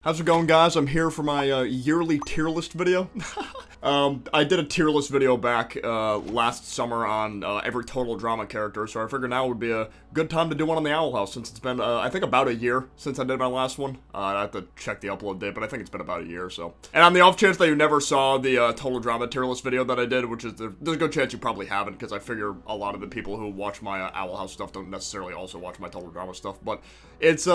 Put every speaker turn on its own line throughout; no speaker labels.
How's it going, guys? I'm here for my yearly tier list video. I did a tier list video back last summer on every total drama character, so I figured now would be a good time to do one on the Owl House, since it's been, I think, about a year since I did my last one. I have to check the upload date, but I think it's been about a year, so. And on the off chance that you never saw the total drama tier list video that I did, which is, there's a good chance you probably haven't, because I figure a lot of the people who watch my Owl House stuff don't necessarily also watch my total drama stuff, but it's,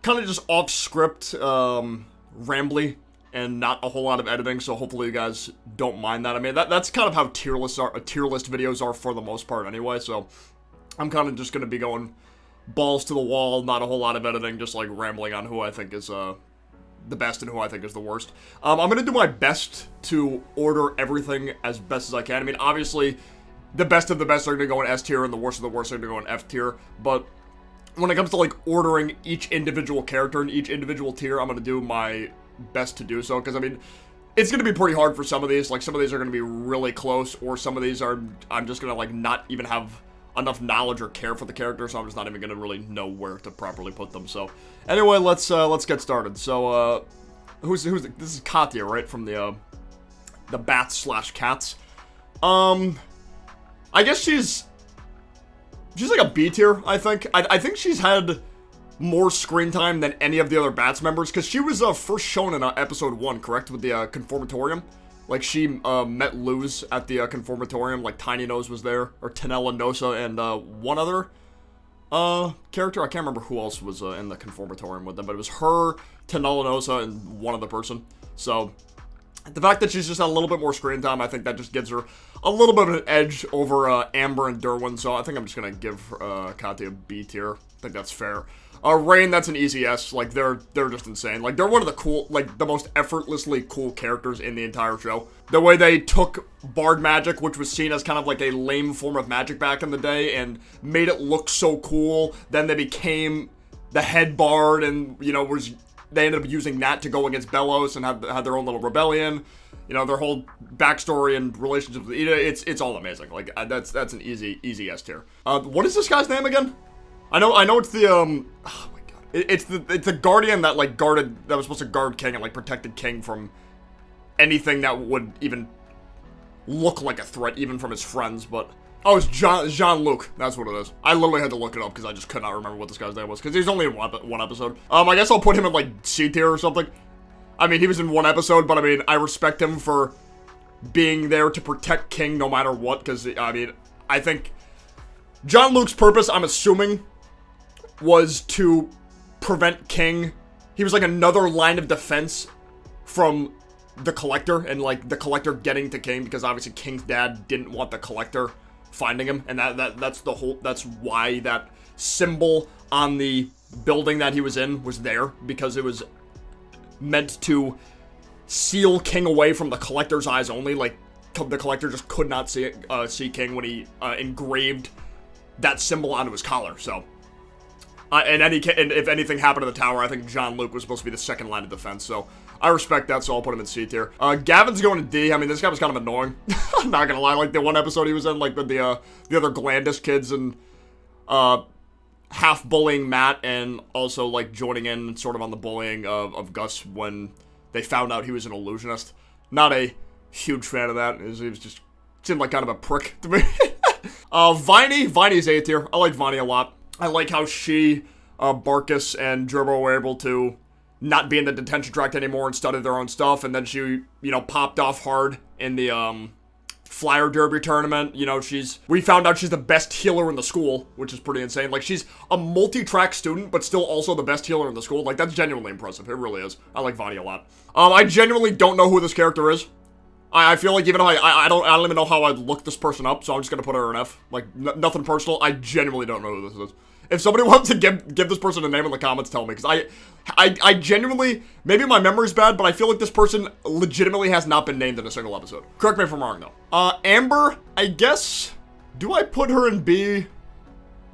kind of just off script, rambly, and not a whole lot of editing, so hopefully you guys don't mind that. I mean, that's kind of how tier list videos are for the most part anyway, so I'm kind of just going to be going balls to the wall, not a whole lot of editing, just like rambling on who I think is the best and who I think is the worst. I'm going to do my best to order everything as best as I can. I mean, obviously, the best of the best are going to go in S tier, and the worst of the worst are going to go in F tier, but when it comes to, like, ordering each individual character in each individual tier, I'm going to do my best to do so, because, I mean, it's going to be pretty hard for some of these. Like, some of these are going to be really close, or some of these are, I'm just going to, like, not even have enough knowledge or care for the character, so I'm just not even going to really know where to properly put them. So, anyway, let's get started. So, this is Katya, right, from the Bats/Cats. I guess she's like a B tier, I think. I think she's had more screen time than any of the other Bats members, because she was first shown in episode 1, correct? With the Conformatorium. Like, she met Luz at the Conformatorium, like Tiny Nose was there, or Tanella Nosa, and one other character. I can't remember who else was in the Conformatorium with them, but it was her, Tanella Nosa, and one other person. So the fact that she's just had a little bit more screen time, I think that just gives her a little bit of an edge over Amber and Derwin, so I think I'm just gonna give Katya a B tier. I think that's fair. Rain, that's an easy S. Like, they're just insane. Like, they're one of the cool, like, the most effortlessly cool characters in the entire show. The way they took Bard magic, which was seen as kind of like a lame form of magic back in the day, and made it look so cool. Then they became the head Bard, and, you know, they ended up using that to go against Bellows and had their own little rebellion. You know, their whole backstory and relationships with Ida, it's all amazing. Like, that's an easy S tier. What is this guy's name again? I know it's the, oh my god. It's the guardian that, like, that was supposed to guard King and, like, protected King from anything that would even look like a threat, even from his friends, but oh, it's Jean-Luc. That's what it is. I literally had to look it up because I just could not remember what this guy's name was, because he's only in one episode. I guess I'll put him in, like, C tier or something. I mean, he was in one episode, but I mean, I respect him for being there to protect King no matter what, because, I mean, I think Jean-Luc's purpose, I'm assuming, was to prevent King. He was like another line of defense from the Collector, and, like, the Collector getting to King, because obviously King's dad didn't want the Collector finding him, and that's why that symbol on the building that he was in was there, because it was meant to seal King away from the Collector's eyes only. Like, the Collector just could not see King when he engraved that symbol onto his collar. So, and if anything happened to the tower, I think Jean-Luc was supposed to be the second line of defense. So I respect that, so I'll put him in C tier. Gavin's going to D. I mean, this guy was kind of annoying. I'm not gonna lie. Like, the one episode he was in, like, with the other Glandis kids, and half bullying Matt, and also, like, joining in sort of on the bullying of Gus when they found out he was an illusionist. Not a huge fan of that. He was just seemed like kind of a prick to me. Viney's A tier. I like Viney a lot. I like how she, Barkus, and Gerbo were able to not be in the detention tract anymore and study their own stuff, and then she, you know, popped off hard in the, Flyer Derby tournament. You know, we found out she's the best healer in the school, which is pretty insane. Like, she's a multi-track student, but still also the best healer in the school. Like, that's genuinely impressive. It really is. I like Viney a lot. I genuinely don't know who this character is. I feel like even though I don't even know how I'd look this person up, so I'm just gonna put her an F. Like, nothing personal. I genuinely don't know who this is. If somebody wants to give this person a name in the comments, tell me, because I genuinely, maybe my memory's bad, but I feel like this person legitimately has not been named in a single episode. Correct me if I'm wrong, though. Amber, I guess, do I put her in B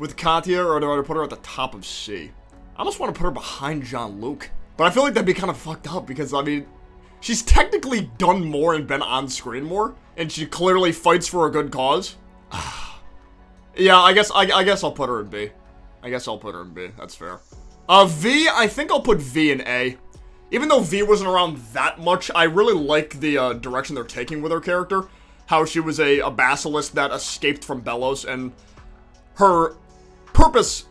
with Katya, or do I put her at the top of C? I almost want to put her behind Jean-Luc, but I feel like that'd be kind of fucked up, because, I mean, she's technically done more and been on screen more, and she clearly fights for a good cause. Yeah, I guess I'll put her in B. That's fair. V, I think I'll put V in A. even though V wasn't around that much, I really like the direction they're taking with her character. How she was a basilisk that escaped from Belos, and her purpose,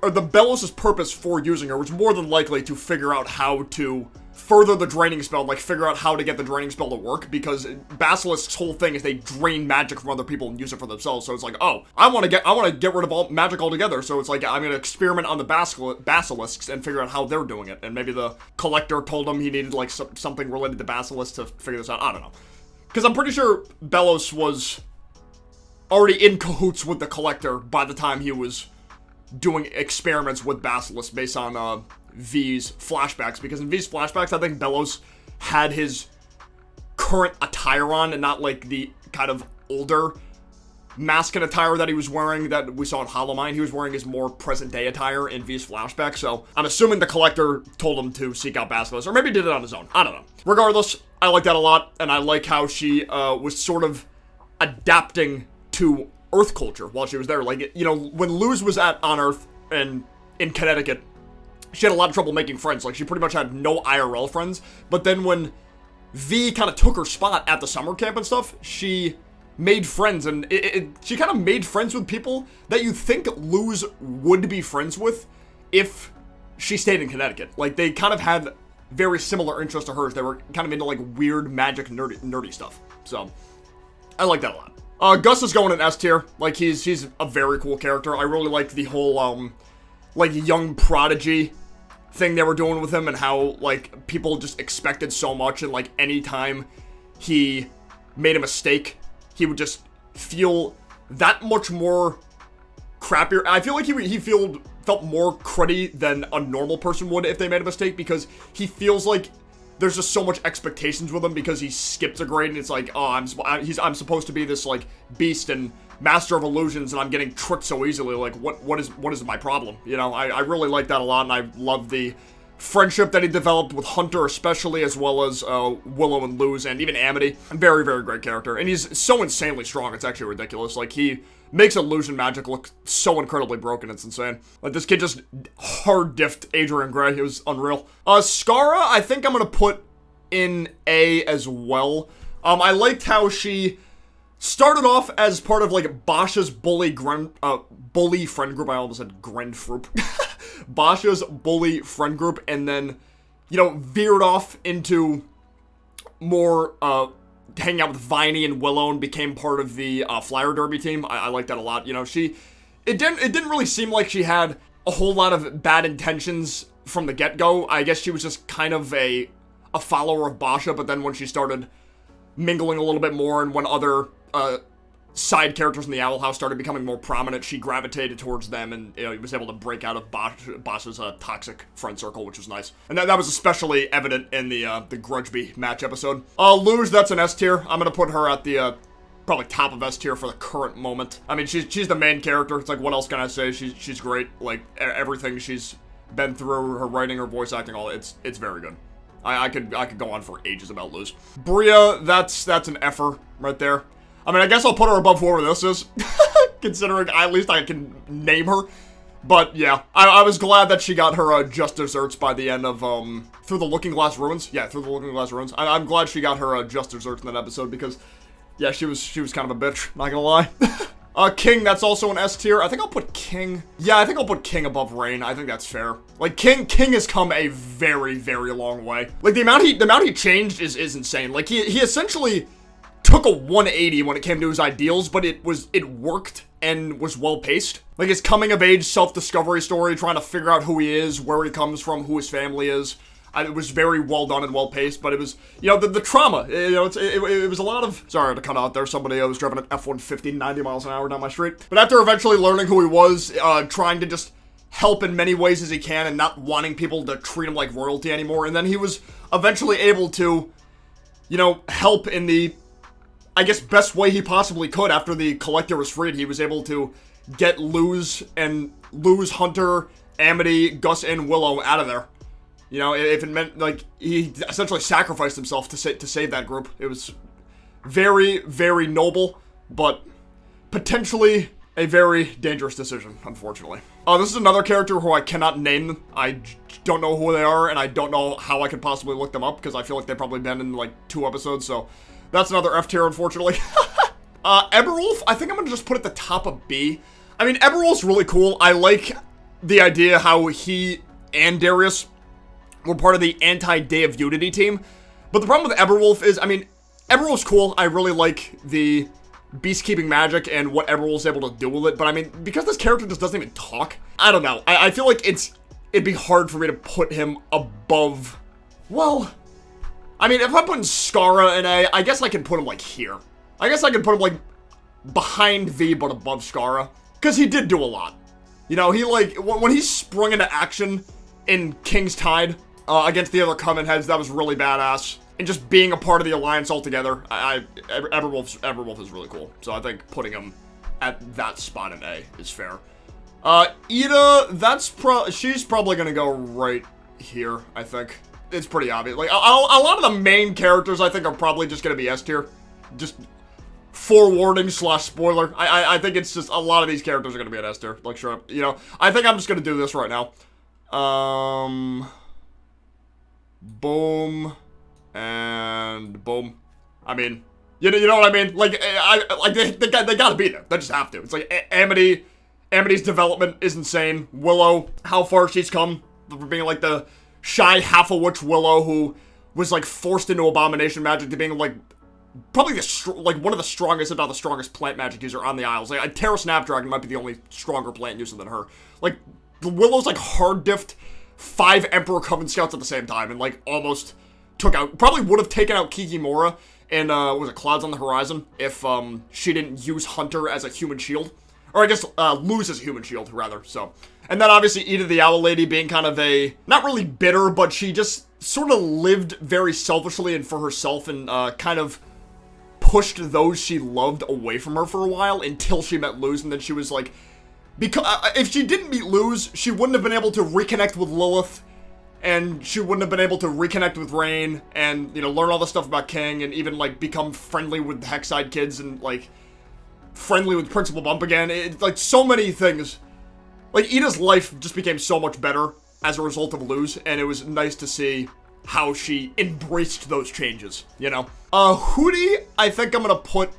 or the Belos' purpose for using her was more than likely to figure out how to further the draining spell, like figure out how to get the draining spell to work, because Basilisk's whole thing is they drain magic from other people and use it for themselves. So it's like, oh, I want to get rid of all magic altogether. So it's like, I'm going to experiment on the basilisks and figure out how they're doing it. And maybe the collector told him he needed like something related to basilisks to figure this out. I don't know. Because I'm pretty sure Belos was already in cahoots with the collector by the time he was doing experiments with Basilisk based on V's flashbacks, because in V's flashbacks, I think Belos had his current attire on and not like the kind of older mask and attire that he was wearing that we saw in Hollow Mind. He was wearing his more present day attire in V's flashback, so I'm assuming the collector told him to seek out Basilisk, or maybe did it on his own. I don't know. Regardless, I like that a lot, and I like how she was sort of adapting to Earth culture while she was there. Like, you know, when Luz was on Earth and in Connecticut, she had a lot of trouble making friends. Like, she pretty much had no IRL friends. But then when V kind of took her spot at the summer camp and stuff, she made friends. And she kind of made friends with people that you think Luz would be friends with if she stayed in Connecticut. Like, they kind of had very similar interests to hers. They were kind of into, like, weird magic nerdy stuff. So, I like that a lot. Gus is going in S tier. Like, he's a very cool character. I really like the whole, like, young prodigy thing they were doing with him, and how, like, people just expected so much, and, like, anytime he made a mistake, he would just feel that much more crappier. I feel like he felt more cruddy than a normal person would if they made a mistake, because he feels like there's just so much expectations with him because he skipped a grade, and it's like, oh, I'm supposed to be this, like, beast and master of illusions, and I'm getting tricked so easily. Like, what is my problem? You know, I really like that a lot, and I love the friendship that he developed with Hunter especially, as well as Willow and Luz, and even Amity. Very, very great character, and he's so insanely strong, it's actually ridiculous. Like, he makes illusion magic look so incredibly broken, it's insane. Like, this kid just hard diffed Adrian Gray, it was unreal. Skara, I think I'm gonna put in A as well. I liked how she started off as part of, like, Basha's bully friend group. I almost said Grendfrup. Basha's bully friend group, and then, you know, veered off into more, hanging out with Viney and Willow, and became part of the, Flyer Derby team. I like that a lot. You know, it didn't really seem like she had a whole lot of bad intentions from the get-go. I guess she was just kind of a follower of Basha, but then when she started mingling a little bit more, and when other side characters in the Owl House started becoming more prominent, she gravitated towards them, and, you know, he was able to break out of Basha's toxic friend circle, which was nice. And that was especially evident in the Grudgeby match episode. Luz, that's an S tier. I'm gonna put her at the probably top of S tier for the current moment. I mean, she's the main character. It's like, what else can I say? She's great. Like, everything she's been through, her writing, her voice acting, all it's very good. I could go on for ages about Luz. Bria, that's an F-er right there. I mean, I guess I'll put her above whoever this is, considering at least I can name her. But yeah, I was glad that she got her just desserts by the end of Through the Looking Glass Ruins. Yeah, Through the Looking Glass Ruins. I'm glad she got her just desserts in that episode, because yeah, she was kind of a bitch, not gonna lie. King, that's also an S tier. I think I'll put King. Yeah, I think I'll put King above Rain. I think that's fair. Like, King has come a very, very long way. Like, the amount he changed is insane. Like, he essentially took a 180 when it came to his ideals, but it worked and was well paced. Like, his coming of age self-discovery story, trying to figure out who he is, where he comes from, who his family is. It was very well done and well paced, but it was, you know, the trauma, you know, it was a lot of, sorry to cut out there, somebody was driving an F-150 90 miles an hour down my street. But after eventually learning who he was, trying to just help in many ways as he can, and not wanting people to treat him like royalty anymore, and then he was eventually able to, you know, help in the, I guess, best way he possibly could. After the collector was freed, he was able to get Luz, Hunter, Amity, Gus, and Willow out of there. You know, if it meant, like, he essentially sacrificed himself to save that group. It was very, very noble, but potentially a very dangerous decision, unfortunately. This is another character who I cannot name. I don't know who they are, and I don't know how I could possibly look them up, because I feel like they've probably been in, like, 2 episodes, so that's another F tier, unfortunately. Eberwolf, I think I'm gonna just put at the top of B. I mean, Eberwolf's really cool. I like the idea how he and Darius were part of the anti-Day of Unity team, but the problem with Eberwolf is, I mean, Eberwolf's cool. I really like the beastkeeping magic and what Eberwolf's able to do with it, but I mean, because this character just doesn't even talk, I don't know. I feel like it'd be hard for me to put him above, well, I mean, if I'm putting Skara in A, I guess I can put him, like, here. I guess I can put him, like, behind V, but above Skara, because he did do a lot. You know, he, like, when he sprung into action in King's Tide against the other Covenant heads, that was really badass. And just being a part of the Alliance altogether, Eberwolf is really cool. So I think putting him at that spot in A is fair. Ida, she's probably gonna go right here, I think. It's pretty obvious. Like, a lot of the main characters, I think, are probably just gonna be S tier. Just forewarning / spoiler. I think it's just, a lot of these characters are gonna be at S tier. Like, sure, you know, I think I'm just gonna do this right now. Boom. And boom. I mean, you know what I mean? Like, they gotta be there. They just have to. It's like Amity's development is insane. Willow, how far she's come from being like the shy half-a-witch Willow who was like forced into abomination magic to being like probably one of the strongest, if not the strongest, plant magic user on the Isles. Like, Terra Snapdragon might be the only stronger plant user than her. Like, Willow's like hard diffed 5 Emperor Coven Scouts at the same time and like almost probably would have taken out Kikimora and, was it Clouds on the Horizon if, she didn't use Hunter as a human shield. Or I guess, lose as a human shield, rather, so. And then obviously Ida the Owl Lady being kind of not really bitter, but she just sort of lived very selfishly and for herself and, kind of pushed those she loved away from her for a while until she met Luz, and then she was like, because, if she didn't meet Luz, she wouldn't have been able to reconnect with Lilith, and she wouldn't have been able to reconnect with Rain, and, you know, learn all the stuff about King, and even, like, become friendly with the Hexside kids, and, like, friendly with Principal Bump again. It's, like, so many things. Like, Ida's life just became so much better as a result of Luz, and it was nice to see how she embraced those changes, you know? Hootie, I think I'm gonna put,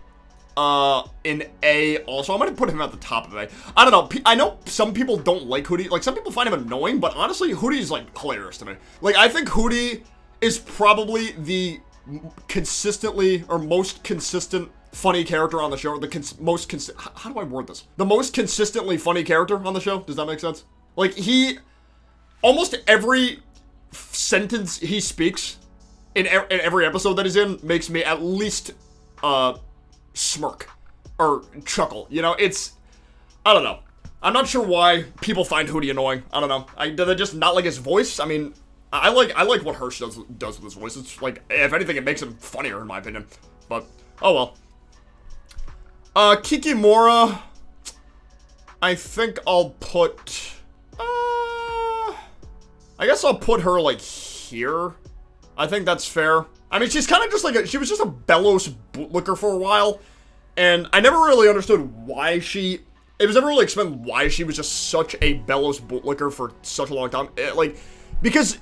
in A also. I'm gonna put him at the top of A. I don't know. I know some people don't like Hootie. Like, some people find him annoying, but honestly, Hootie's, like, hilarious to me. Like, I think Hootie is probably the consistently, or most consistent funny character on the show. How do I word this? The most consistently funny character on the show. Does that make sense? Like, almost every sentence he speaks in every episode that he's in makes me at least, smirk or chuckle. You know, I don't know. I'm not sure why people find Hootie annoying. I don't know. Do they just not like his voice? I mean, I like what Hirsch does with his voice. It's like, if anything, it makes him funnier in my opinion. But oh well. Kikimora, I think I'll put. I guess I'll put her like here. I think that's fair. I mean, she's kind of just like she was just a Belos bootlicker for a while, and I never really understood why it was never really explained why she was just such a Belos bootlicker for such a long time. Because,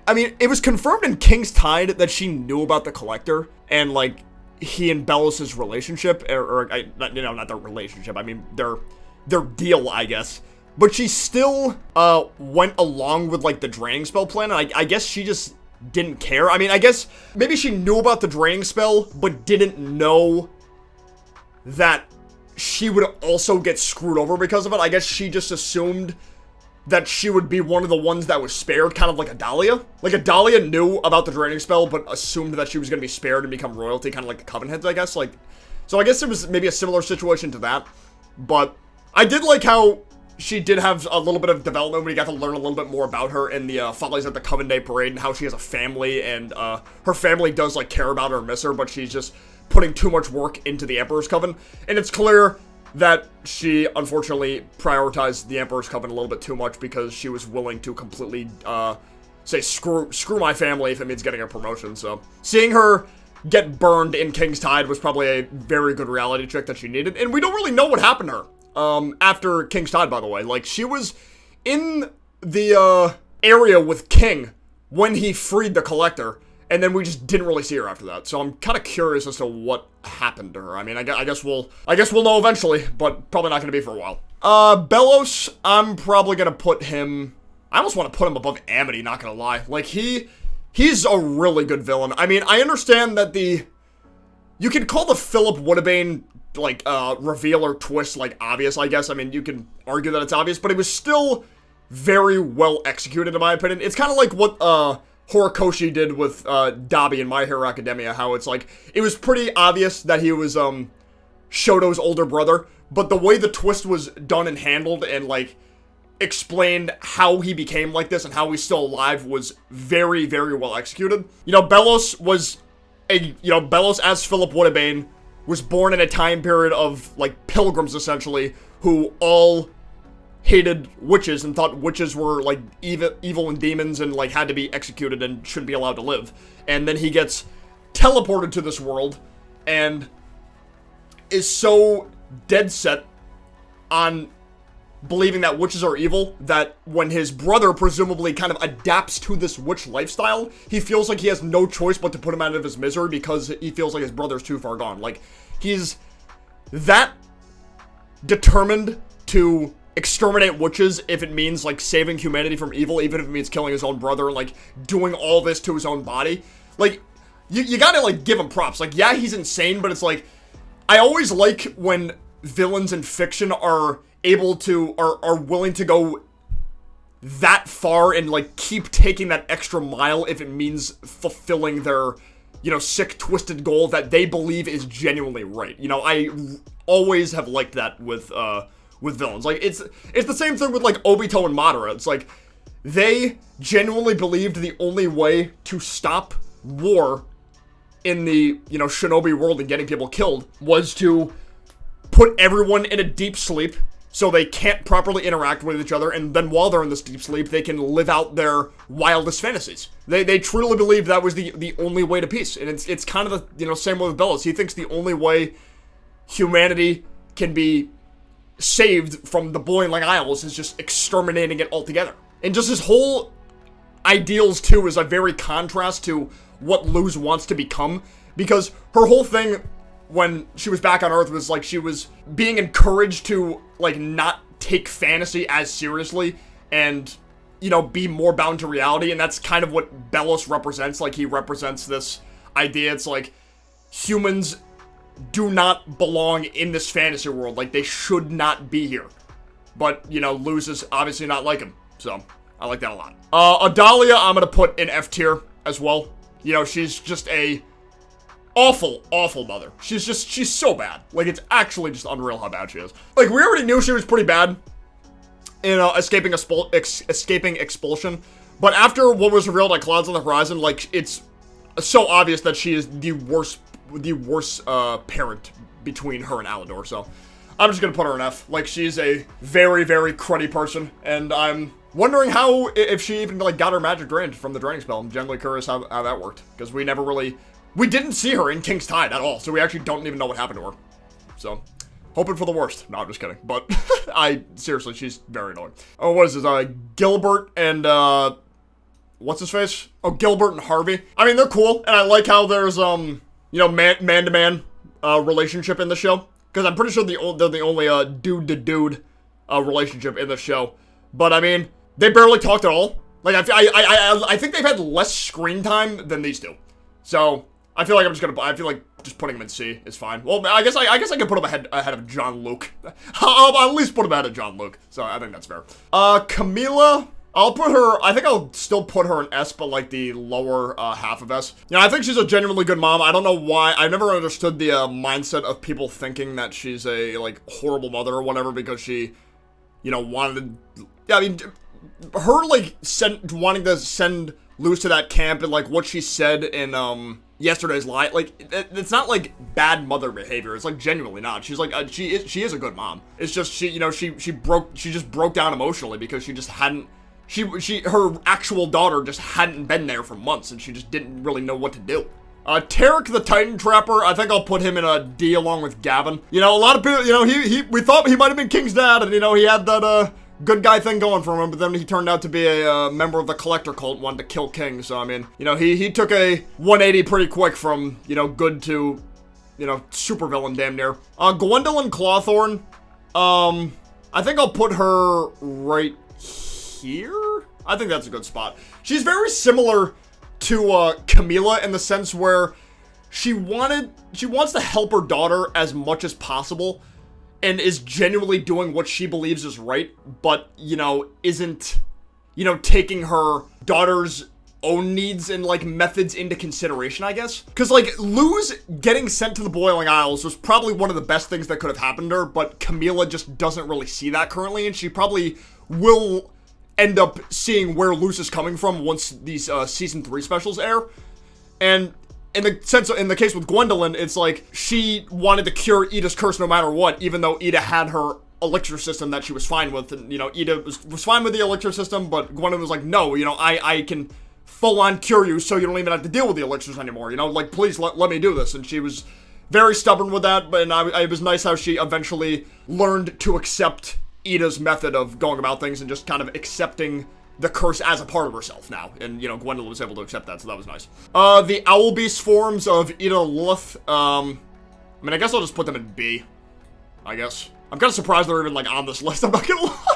I mean, it was confirmed in King's Tide that she knew about the Collector, and, like, he and Belos' relationship, not their relationship, I mean, their deal, I guess. But she still, went along with, like, the draining spell plan, and I guess she just didn't care. I mean, I guess maybe she knew about the draining spell, but didn't know that she would also get screwed over because of it. I guess she just assumed that she would be one of the ones that was spared, kind of like Adalia. Like, Adalia knew about the draining spell, but assumed that she was going to be spared and become royalty, kind of like the Coven heads, I guess. Like, so I guess it was maybe a similar situation to that. But I did like how she did have a little bit of development when you got to learn a little bit more about her in the Follies at the Coven Day Parade, and how she has a family, and her family does, like, care about her and miss her, but she's just putting too much work into the Emperor's Coven. And it's clear that she, unfortunately, prioritized the Emperor's Coven a little bit too much because she was willing to completely, say, screw my family if it means getting a promotion. So, seeing her get burned in King's Tide was probably a very good reality check that she needed, and we don't really know what happened to her. after King's Tide, by the way. Like, she was in the, area with King when he freed the Collector, and then we just didn't really see her after that. So I'm kind of curious as to what happened to her. I mean, I guess we'll know eventually, but probably not going to be for a while. Belos, I'm probably going to put him... I almost want to put him above Amity, not going to lie. Like, he's a really good villain. I mean, I understand that you can call the Philip Woodabane, like, reveal or twist, like, obvious, I guess. I mean, you can argue that it's obvious, but it was still very well executed, in my opinion. It's kind of like what, Horikoshi did with, Dabi in My Hero Academia, how it's like, it was pretty obvious that he was, Shoto's older brother, but the way the twist was done and handled and, like, explained how he became like this and how he's still alive was very, very well executed. You know, Belos as Philip Woodabane was born in a time period of, like, pilgrims, essentially, who all hated witches and thought witches were, like, evil and demons and, like, had to be executed and shouldn't be allowed to live. And then he gets teleported to this world and is so dead set on believing that witches are evil that when his brother presumably kind of adapts to this witch lifestyle, he feels like he has no choice but to put him out of his misery because he feels like his brother's too far gone. Like, he's that determined to exterminate witches if it means, like, saving humanity from evil, even if it means killing his own brother and, like, doing all this to his own body. Like, you gotta, like, give him props. Like, yeah, he's insane, but it's like, I always like when villains in fiction are able to, are willing to go that far and, like, keep taking that extra mile if it means fulfilling their, you know, sick, twisted goal that they believe is genuinely right. You know, I always have liked that with villains. Like, it's the same thing with, like, Obito and Madara. It's like, they genuinely believed the only way to stop war in the, you know, shinobi world and getting people killed was to put everyone in a deep sleep so they can't properly interact with each other, and then while they're in this deep sleep, they can live out their wildest fantasies. They truly believed that was the only way to peace, and it's kind of the, you know, same way with Belos. He thinks the only way humanity can be saved from the Boiling Isles is just exterminating it altogether. And just his whole ideals, too, is a very contrast to what Luz wants to become, because her whole thing when she was back on Earth was, like, she was being encouraged to, like, not take fantasy as seriously and, you know, be more bound to reality, and that's kind of what Belos represents. Like, he represents this idea. It's like, humans do not belong in this fantasy world. Like, they should not be here. But, you know, Luz is obviously not like him, so I like that a lot. Adalia, I'm gonna put in F tier as well. You know, she's just a awful, awful mother. She's so bad. Like, it's actually just unreal how bad she is. Like, we already knew she was pretty bad in escaping expulsion, but after what was revealed at Clouds on the Horizon, like, it's so obvious that she is the worst parent between her and Alador, so I'm just gonna put her in F. Like, she's a very, very cruddy person, and I'm wondering how, if she even, like, got her magic drained from the draining spell. I'm genuinely curious how that worked, because we didn't see her in King's Tide at all, so we actually don't even know what happened to her. So, hoping for the worst. No, I'm just kidding, but seriously, she's very annoying. Oh, what is this, Gilbert and, what's his face? Oh, Gilbert and Harvey. I mean, they're cool, and I like how there's, you know, man-to-man, relationship in the show, because I'm pretty sure they're the only, dude-to-dude, relationship in the show. But, I mean, they barely talked at all. Like, I think they've had less screen time than these two. So, I feel like just putting him in C is fine. Well, I guess I can put him ahead of John Luke. I'll at least put him ahead of John Luke. So, I think that's fair. Camila, I think I'll still put her in S, but, like, the lower, half of S. You know, I think she's a genuinely good mom. I don't know why. I've never understood the, mindset of people thinking that she's a, like, horrible mother or whatever because she, you know, wanted to, yeah, I mean, her, like, wanting to send Luz to that camp and, like, what she said in, yesterday's lie, like, it's not, like, bad mother behavior. It's, like, genuinely not. She's, like, she is a good mom. It's just, she just broke down emotionally because she just hadn't, her actual daughter just hadn't been there for months and she just didn't really know what to do. Tarek the Titan Trapper, I think I'll put him in a D along with Gavin. You know, a lot of people, you know, we thought he might have been King's dad, and, you know, he had that, good guy thing going for him, but then he turned out to be a, member of the Collector cult, wanted to kill King, so, I mean, you know, he took a 180 pretty quick from, you know, good to, you know, supervillain damn near. Gwendolyn Clawthorn, I think I'll put her right here? I think that's a good spot. She's very similar to Camila in the sense where she wants to help her daughter as much as possible and is genuinely doing what she believes is right, but, you know, isn't, you know, taking her daughter's own needs and, like, methods into consideration, I guess. Because, like, Lou's getting sent to the Boiling Isles was probably one of the best things that could have happened to her, but Camila just doesn't really see that currently, and she probably will end up seeing where Luz is coming from once these season 3 specials air. And in the case with Gwendolyn, it's like she wanted to cure Ida's curse no matter what, even though Ida had her elixir system that she was fine with, and, you know, Ida was fine with the elixir system, but Gwendolyn was like, no, you know, I can full-on cure you so you don't even have to deal with the elixirs anymore, you know, like, please let me do this. And she was very stubborn with that, but it was nice how she eventually learned to accept Ida's method of going about things and just kind of accepting the curse as a part of herself now. And, you know, Gwendolyn was able to accept that, so that was nice. The Owl Beast forms of Ida Lilith, I mean, I guess I'll just put them in B, I guess. I'm kind of surprised they're even, like, on this list, I'm not gonna lie.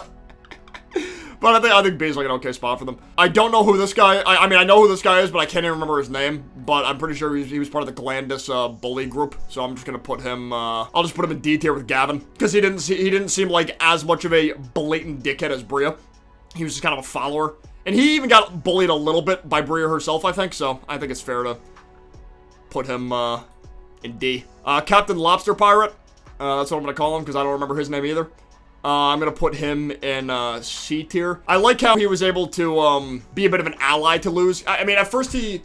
But I think B is, like, an okay spot for them. I don't know who this guy, I mean, I know who this guy is, but I can't even remember his name. But I'm pretty sure he was part of the Glandis, bully group. So I'm just gonna put him, I'll just put him in D tier with Gavin. Because he didn't seem like as much of a blatant dickhead as Bria. He was just kind of a follower. And he even got bullied a little bit by Bria herself, I think. So I think it's fair to put him, in D. Captain Lobster Pirate. That's what I'm gonna call him, because I don't remember his name either. I'm gonna put him in, C tier. I like how he was able to, be a bit of an ally to Luz. I mean, at first he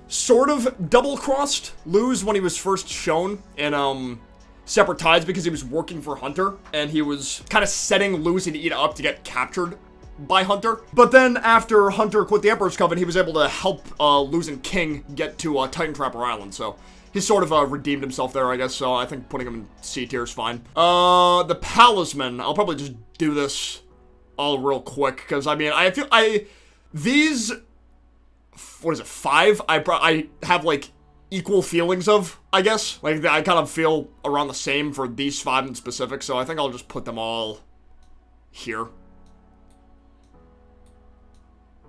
sort of double-crossed Luz when he was first shown in, Separate Tides because he was working for Hunter, and he was kind of setting Luz and Ida up to get captured by Hunter. But then after Hunter quit the Emperor's Coven, he was able to help, Luz and King get to, Titan Trapper Island, so he sort of, redeemed himself there, I guess, so I think putting him in C tier is fine. The Palisman, I'll probably just do this all real quick, because, I mean, these, what is it, 5? I have, like, equal feelings of, I guess. Like, I kind of feel around the same for these 5 in specific, so I think I'll just put them all here.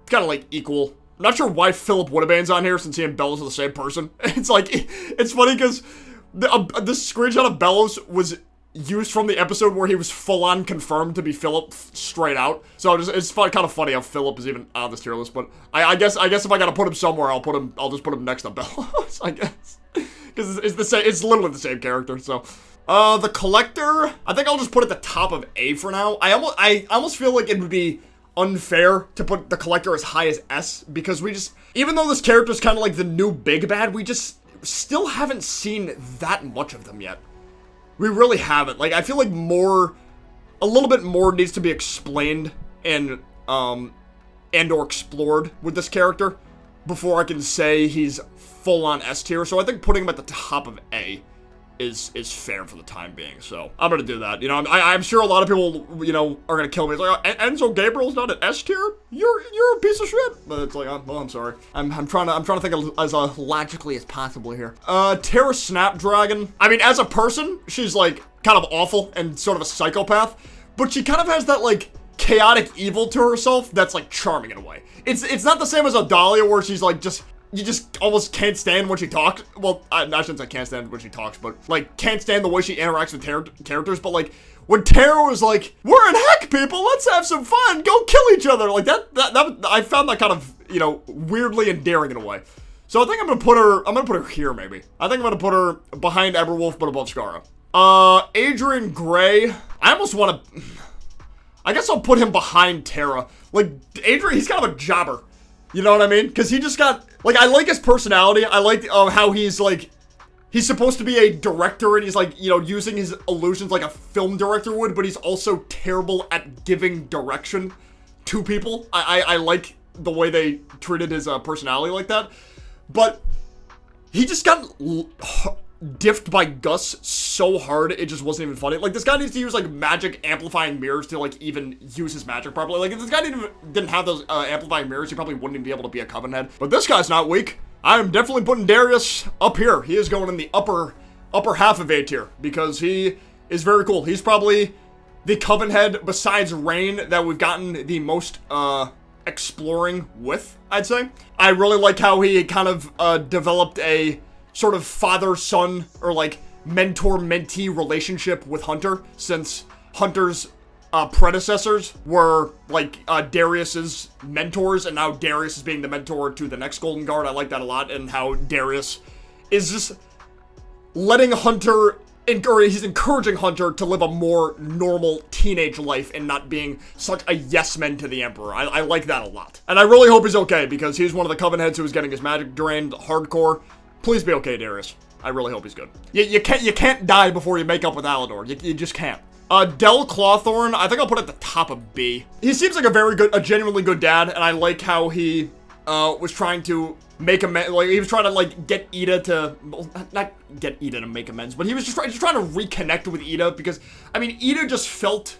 Kind of, like, equal. I'm not sure why Philip Woodbane's on here since he and Bellows are the same person. It's like, it's funny because this screenshot of Bellows was used from the episode where he was full-on confirmed to be Philip straight out. So it's kind of funny how Philip is even on this tier list. But I guess if I gotta put him somewhere, I'll just put him next to Bellows, I guess. Because it's literally the same character, so. The Collector, I think I'll just put it at the top of A for now. I almost feel like it would be unfair to put the Collector as high as S, because even though this character is kind of like the new big bad, we just still haven't seen that much of them yet. We really haven't. Like, I feel like a little bit more needs to be explained and or explored with this character before I can say he's full-on S tier, so I think putting him at the top of A is fair for the time being, so I'm gonna do that. You know, I'm sure a lot of people, you know, are gonna kill me. It's like, oh, Enzo Gabriel's not an S tier? You're a piece of shit. But it's like, oh, well, I'm sorry. I'm trying to think as logically as possible here. Terra Snapdragon. I mean, as a person, she's like kind of awful and sort of a psychopath, but she kind of has that like chaotic evil to herself that's like charming in a way. It's not the same as Adalia where she's like you just almost can't stand when she talks. Well, I shouldn't say can't stand when she talks, but, like, can't stand the way she interacts with characters. But, like, when Tara was like, we're in heck, people, let's have some fun, go kill each other. Like, that I found that kind of, you know, weirdly endearing in a way. So I think I'm gonna put her here, maybe. I think I'm gonna put her behind Everwolf, but above Skara. Adrian Gray, I almost want to, I guess I'll put him behind Tara. Like, Adrian, he's kind of a jobber. You know what I mean? Because he just got, like, I like his personality. I like how he's, like, he's supposed to be a director and he's, like, you know, using his illusions like a film director would, but he's also terrible at giving direction to people. I like the way they treated his personality like that. But he just got diffed by Gus so hard, it just wasn't even funny. Like, this guy needs to use, like, magic amplifying mirrors to, like, even use his magic properly. Like, if this guy didn't have those amplifying mirrors, he probably wouldn't even be able to be a Coven head. But this guy's not weak. I'm definitely putting Darius up here. He is going in the upper half of A tier, because he is very cool. He's probably the Coven head, besides Rain, that we've gotten the most, exploring with, I'd say. I really like how he kind of, developed a sort of father-son or like mentor-mentee relationship with Hunter, since Hunter's predecessors were like Darius's mentors, and now Darius is being the mentor to the next Golden Guard. I like that a lot, and how Darius is just letting Hunter, or he's encouraging Hunter to live a more normal teenage life and not being such a yes-man to the Emperor. I like that a lot. And I really hope he's okay, because he's one of the Coven heads who was getting his magic drained hardcore. Please be okay, Darius. I really hope he's good. You can't die before you make up with Alador. You just can't. Del Clawthorn, I think I'll put at the top of B. He seems like a genuinely good dad, and I like how he was trying to make amends. Like, he was trying to like get Ida to, well, not get Ida to make amends, but he was just trying to reconnect with Ida, because I mean, Ida just felt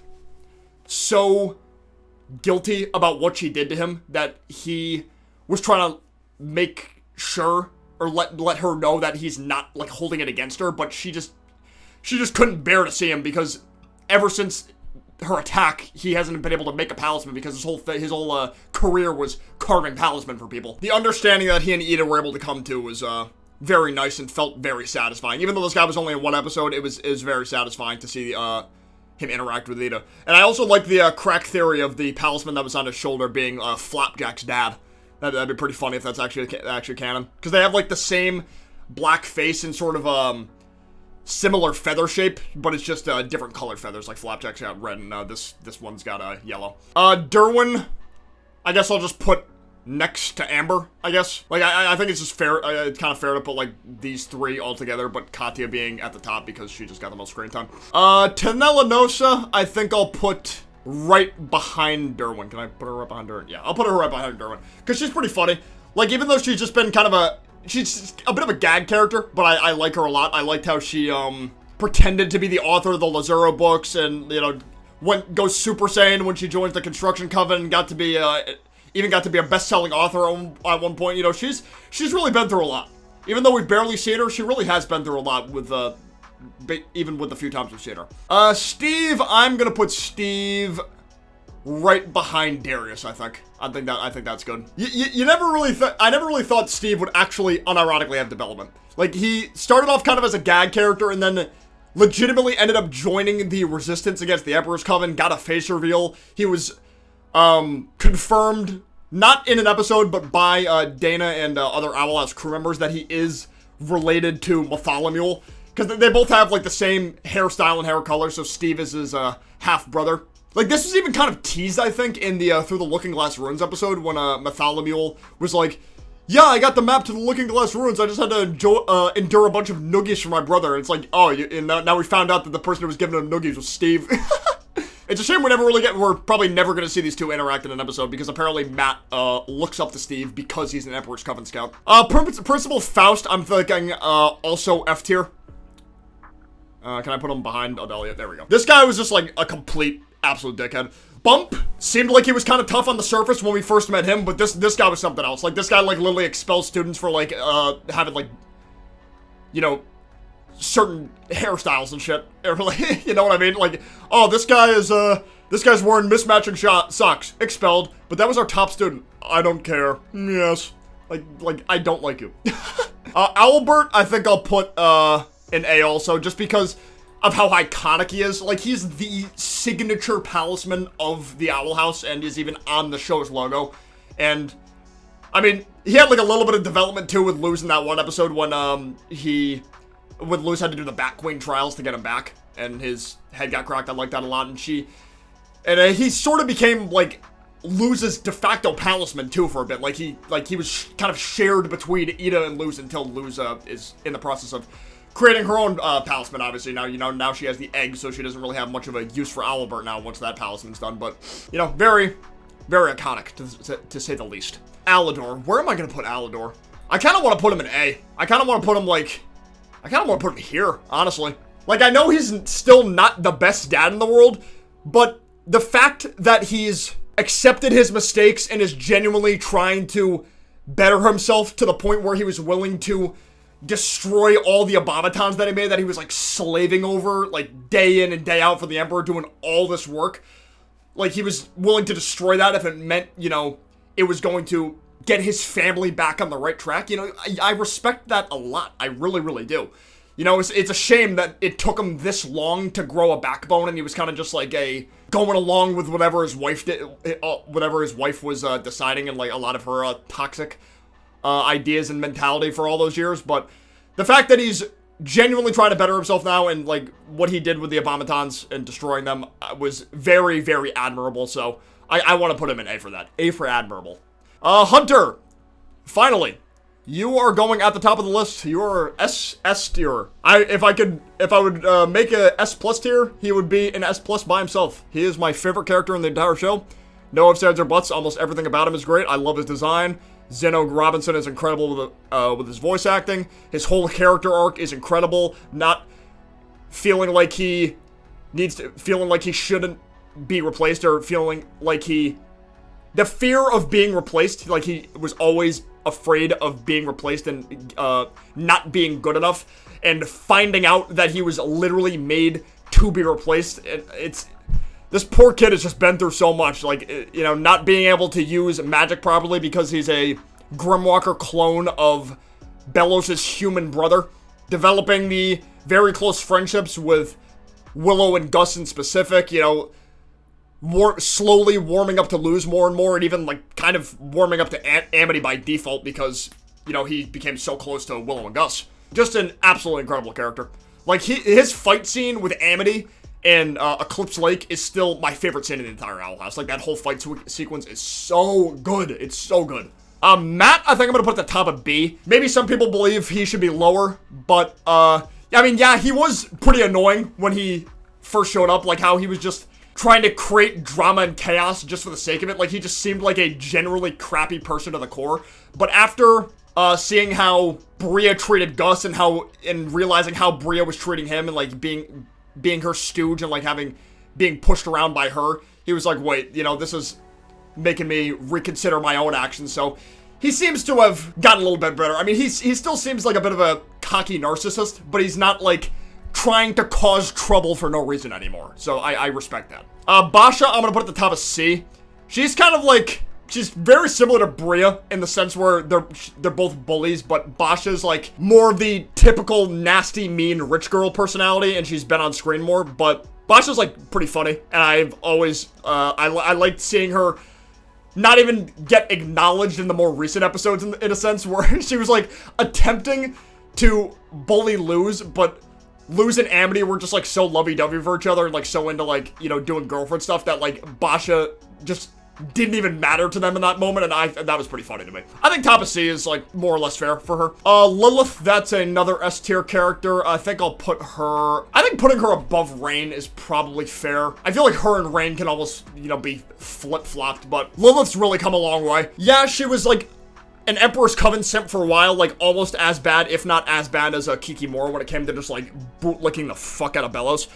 so guilty about what she did to him that he was trying to make sure, or let her know that he's not, like, holding it against her, but she just couldn't bear to see him, because ever since her attack, he hasn't been able to make a talisman, because his whole career was carving talisman for people. The understanding that he and Ida were able to come to was, very nice and felt very satisfying. Even though this guy was only in one episode, it was very satisfying to see, him interact with Ida. And I also like the, crack theory of the talisman that was on his shoulder being, Flapjack's dad. That'd be pretty funny if that's actually canon. Because they have, like, the same black face and sort of, similar feather shape, but it's just, different colored feathers. Like, Flapjack's got red, and, this one's got, yellow. Derwin, I guess I'll just put next to Amber, I guess. Like, I think it's just fair, it's kind of fair to put, like, these three all together, but Katya being at the top because she just got the most screen time. Tenellanosa, I think I'll put right behind Derwin. Can I put her right behind Derwin? Yeah, I'll put her right behind Derwin, because she's pretty funny. Like, even though she's just been kind of she's a bit of a gag character, but I like her a lot. I liked how she, pretended to be the author of the Lazaro books, and, you know, goes Super Saiyan when she joins the Construction Coven, even got to be a best-selling author at one point. You know, she's really been through a lot. Even though we've barely seen her, she really has been through a lot with, even with the few times we've seen her. Steve, I'm gonna put Steve right behind Darius, I think. I think that's good. I never really thought Steve would actually unironically have development. Like, he started off kind of as a gag character, and then legitimately ended up joining the resistance against the Emperor's Coven, got a face reveal. He was, confirmed, not in an episode, but by, Dana and, other Owl House crew members, that he is related to Bartholomew. Because they both have, like, the same hairstyle and hair color, so Steve is his, half-brother. Like, this was even kind of teased, I think, in the, Through the Looking Glass Ruins episode, when, Bartholomew was like, yeah, I got the map to the Looking Glass Ruins, I just had to endure a bunch of noogies from my brother. And it's like, oh, and now we found out that the person who was giving him noogies was Steve. It's a shame we're probably never gonna see these two interact in an episode, because apparently Matt, looks up to Steve because he's an Emperor's Coven scout. Principal Faust, I'm thinking, also F tier. Can I put him behind Adalia? There we go. This guy was just like a complete absolute dickhead. Bump seemed like he was kind of tough on the surface when we first met him, but this guy was something else. Like, this guy, like, literally expels students for, like, having, like, you know, certain hairstyles and shit. You know what I mean? Like, oh, this guy's wearing mismatching socks. Expelled. But that was our top student. I don't care. Yes. Like, I don't like you. Albert, I think I'll put, in A also, just because of how iconic he is. Like, he's the signature talisman of the Owl House, and is even on the show's logo. And, I mean, he had, like, a little bit of development, too, with Luz in that one episode when, when Luz had to do the Bat Queen trials to get him back, and his head got cracked. I like that a lot, and he sort of became, like, Luz's de facto talisman, too, for a bit. Like, he was kind of shared between Ida and Luz until Luz, is in the process of creating her own, talisman, obviously. Now, you know, now she has the egg, so she doesn't really have much of a use for Albert now once that talisman's done, but, you know, very, very iconic, to say the least. Alador. Where am I gonna put Alador? I kind of want to put him in A. I kind of want to put him, like... I kind of want to put him here, honestly. Like, I know he's still not the best dad in the world, but the fact that he's accepted his mistakes and is genuinely trying to better himself to the point where he was willing to destroy all the abomatons that he made, that he was, like, slaving over, like, day in and day out for the Emperor, doing all this work. Like, he was willing to destroy that if it meant, you know, it was going to get his family back on the right track. You know, I respect that a lot. I really, really do. You know, it's a shame that it took him this long to grow a backbone, and he was kind of just like going along with whatever his wife did, whatever his wife was deciding, and like a lot of her toxic ideas and mentality for all those years. But the fact that he's genuinely trying to better himself now, and like what he did with the abomatons and destroying them was very, very admirable. So I want to put him in A for that. A for admirable. Hunter, finally. You are going at the top of the list. You are S tier. If I would make a S plus tier, he would be an S plus by himself. He is my favorite character in the entire show. No ifs, ands, or buts. Almost everything about him is great. I love his design. Zeno Robinson is incredible with his voice acting. His whole character arc is incredible. Not feeling like he shouldn't be replaced, or feeling like the fear of being replaced, like he was always afraid of being replaced and not being good enough, and finding out that he was literally made to be replaced. This poor kid has just been through so much, like, you know, not being able to use magic properly because he's a Grimwalker clone of Belos' human brother, developing the very close friendships with Willow and Gus in specific, you know, slowly warming up to Luz more and more, and even, like, kind of warming up to Amity by default because, you know, he became so close to Willow and Gus. Just an absolutely incredible character. Like, his fight scene with Amity and Eclipse Lake is still my favorite scene in the entire Owl House. Like, that whole fight sequence is so good. It's so good. Matt, I think I'm gonna put at the top of B. Maybe some people believe he should be lower, but, I mean, yeah, he was pretty annoying when he first showed up, like how he was just trying to create drama and chaos just for the sake of it. Like, he just seemed like a generally crappy person to the core. But after seeing how Bria treated Gus, and realizing how Bria was treating him, and like being her stooge, and like being pushed around by her, he was like, wait, you know, this is making me reconsider my own actions. So he seems to have gotten a little bit better. I mean, he still seems like a bit of a cocky narcissist, but he's not like trying to cause trouble for no reason anymore. So I respect that. Basha, I'm gonna put at the top of C. She's kind of like, she's very similar to Bria in the sense where they're both bullies, but Basha's like more of the typical nasty, mean, rich girl personality, and she's been on screen more, but Basha's like pretty funny, and I've always, I liked seeing her not even get acknowledged in the more recent episodes in a sense, where she was like attempting to bully Luz, but Luz and Amity were just like so lovey-dovey for each other, and like so into like, you know, doing girlfriend stuff, that like Basha just didn't even matter to them in that moment, and that was pretty funny to me. I think top of C is like more or less fair for her. Lilith, that's another S tier character. I think putting her above Rain is probably fair. I feel like her and Rain can almost, you know, be flip-flopped, but Lilith's really come a long way. Yeah, she was like an Emperor's Coven simp for a while, like almost as bad, if not as bad as a Kikimora when it came to just like bootlicking the fuck out of Belos.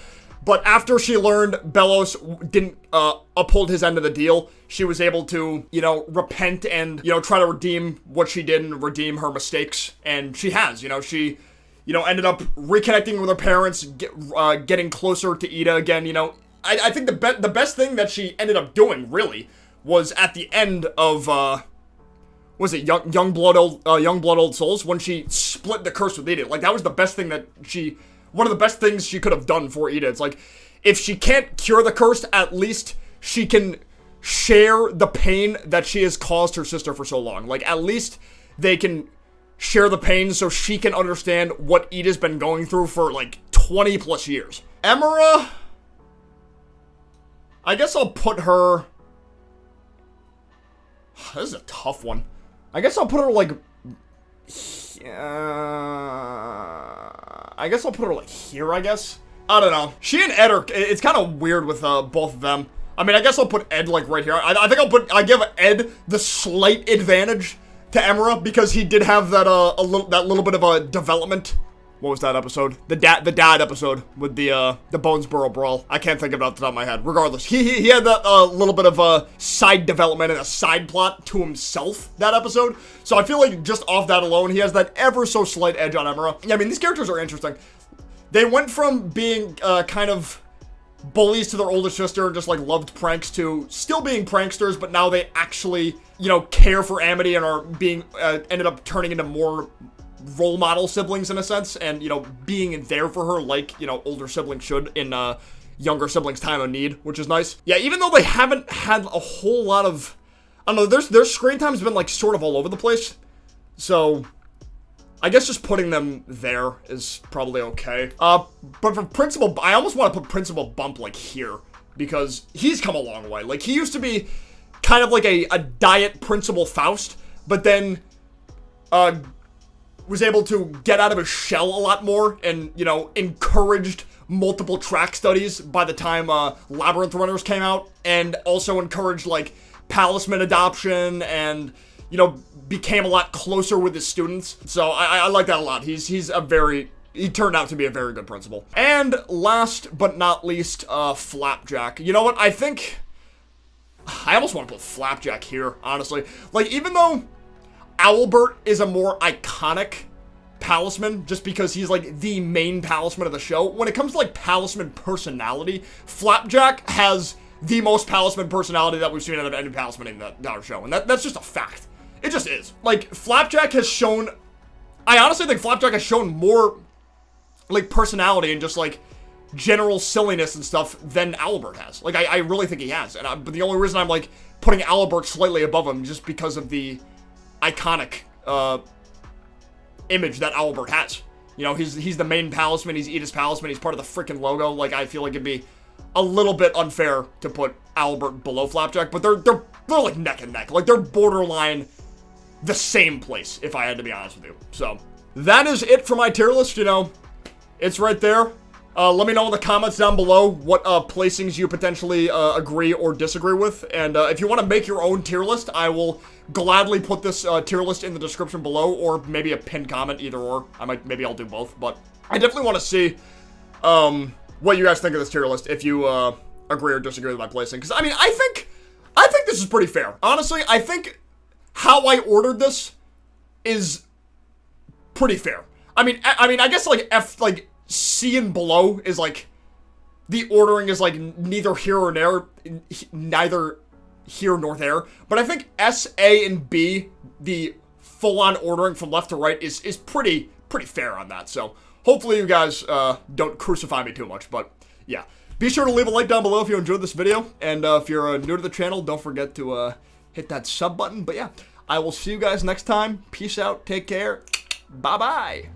But after she learned Belos didn't uphold his end of the deal, she was able to, you know, repent and, you know, try to redeem what she did and redeem her mistakes. And she has, you know, she, you know, ended up reconnecting with her parents, getting closer to Ida again, you know. I think the best thing that she ended up doing, really, was at the end of, was it Young Blood Old Souls, when she split the curse with Ida. Like, that was the best thing that one of the best things she could have done for Ida. It's like, if she can't cure the curse, at least she can share the pain that she has caused her sister for so long. Like, at least they can share the pain so she can understand what Ida's been going through for, like, 20 plus years. Emra, I guess I'll put her... This is a tough one. I guess I'll put her, like... I guess I'll put her, like, here, I guess. I don't know. She and Ed are... It's kind of weird with both of them. I mean, I guess I'll put Ed, like, right here. I think I'll give Ed the slight advantage to Emra because he did have that that little bit of a development. What was that episode? The dad episode with the Bonesboro brawl. I can't think of it off the top of my head. Regardless, he had that little bit of a side development and a side plot to himself that episode. So I feel like just off that alone, he has that ever so slight edge on Emra. Yeah, I mean, these characters are interesting. They went from being kind of bullies to their older sister and just like loved pranks to still being pranksters, but now they actually, you know, care for Amity and are being ended up turning into more role model siblings in a sense, and, you know, being there for her like, you know, older siblings should in younger siblings' time of need, which is nice. Yeah, even though they haven't had a whole lot of, I don't know, their screen time's been like sort of all over the place, so I guess just putting them there is probably okay. But for Principal, I almost want to put Principal Bump like here, because he's come a long way. Like, he used to be kind of like a diet Principal Faust, but then was able to get out of his shell a lot more and, you know, encouraged multiple track studies by the time Labyrinth Runners came out, and also encouraged, like, Palisman adoption and, you know, became a lot closer with his students. So I like that a lot. He turned out to be a very good principal. And last but not least, Flapjack. You know what? I think I almost want to put Flapjack here, honestly. Like, even though Owlbert is a more iconic Palisman, just because he's like the main Palisman of the show, when it comes to like Palisman personality, Flapjack has the most Palisman personality that we've seen out of any Palisman in our show, and that's just a fact. It just is. Like, Flapjack has shown, I honestly think Flapjack has shown more like personality and just like general silliness and stuff than Owlbert has. Like, I really think he has, but the only reason I'm like putting Owlbert slightly above him just because of the iconic image that Owlbert has. You know, he's the main Palisman, he's Edith's Palisman, he's part of the freaking logo. Like, I feel like it'd be a little bit unfair to put Owlbert below Flapjack, but they're like neck and neck. Like, they're borderline the same place, if I had to be honest with you. So, that is it for my tier list, you know. It's right there. Let me know in the comments down below what placings you potentially agree or disagree with. And if you want to make your own tier list, I will gladly put this tier list in the description below, or maybe a pinned comment, either or. Maybe I'll do both, but I definitely want to see what you guys think of this tier list, if you agree or disagree with my placing. Because, I mean, I think this is pretty fair. Honestly, I think how I ordered this is pretty fair. I mean, I guess, like, C and below is, like, the ordering is, like, neither here or there, neither here nor there. But I think S, A, and B, the full-on ordering from left to right is pretty fair on that. So, hopefully you guys don't crucify me too much, but, yeah. Be sure to leave a like down below if you enjoyed this video, and if you're new to the channel, don't forget to hit that sub button. But, yeah, I will see you guys next time. Peace out, take care, bye-bye.